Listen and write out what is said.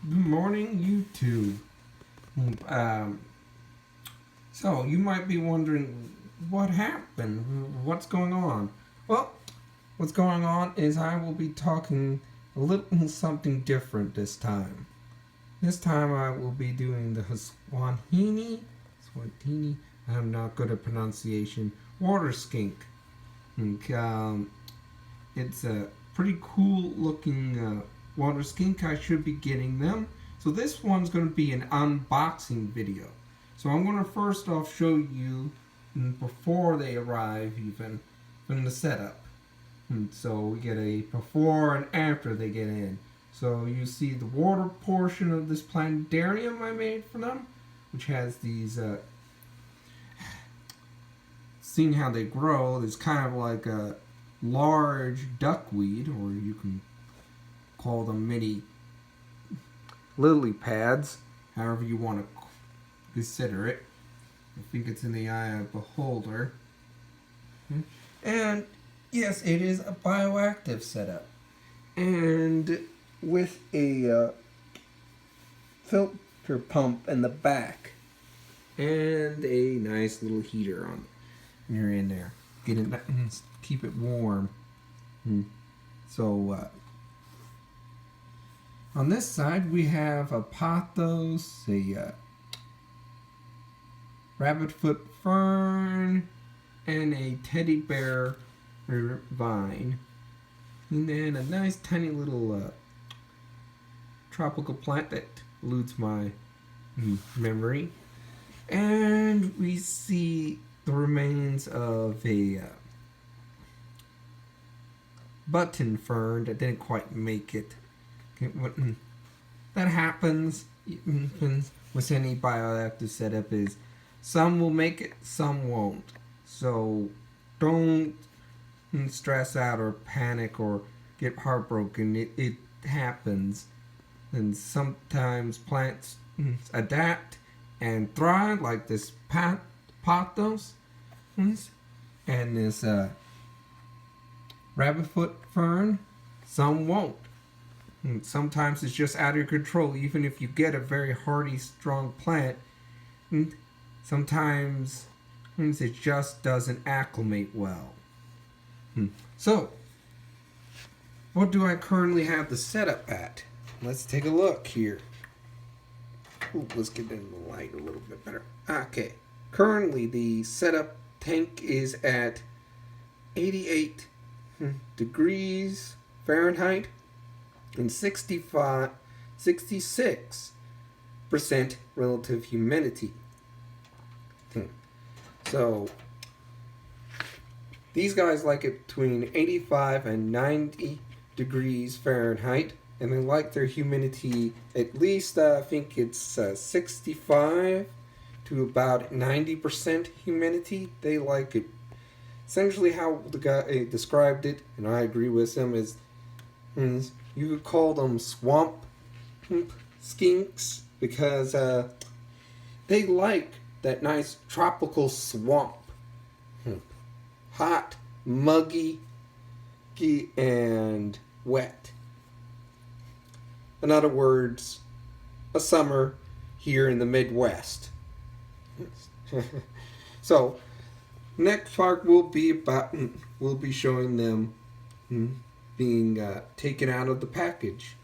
Good morning, YouTube. So you might be wondering what happened, what's going on. Well, what's going on is I will be talking a little something different this time. This time I will be doing the Swahili, I'm not good at pronunciation, water skink. It's a pretty cool looking water skink. I should be getting them. So this one's going to be an unboxing video. So I'm going to first off show you before they arrive even from the setup. So we get a before and after they get in. So you see the water portion of this planetarium I made for them, which has these, seeing how they grow, it's kind of like a large duckweed, or you can call them mini lily pads, however you want to consider it. I think it's in the eye of the beholder. And yes, it is a bioactive setup. And with a filter pump in the back. And a nice little heater on you're in there. Get it, keep it warm. So on this side we have a pothos, a rabbitfoot fern, and a teddy bear vine, and then a nice tiny little tropical plant that eludes my memory, and we see the remains of a button fern that didn't quite make it. That happens with any bioactive setup, is some will make it, some won't. So don't stress out or panic or get heartbroken. It happens. And sometimes plants adapt and thrive, like this pothos and this rabbitfoot fern. Some won't. And sometimes it's just out of your control. Even if you get a very hardy, strong plant, sometimes it just doesn't acclimate well. So, what do I currently have the setup at? Let's take a look here. Ooh, let's get in the light a little bit better. Okay, currently the setup tank is at 88 degrees Fahrenheit and 66% relative humidity. So these guys like it between 85 and 90 degrees Fahrenheit, and they like their humidity at least, I think it's 65 to about 90% humidity. They like it. Essentially how the guy described it, and I agree with him, is you could call them swamp skinks, because they like that nice tropical swamp. Hot, muggy, and wet. In other words, a summer here in the Midwest. So, next part will be about, we'll be showing them being taken out of the package.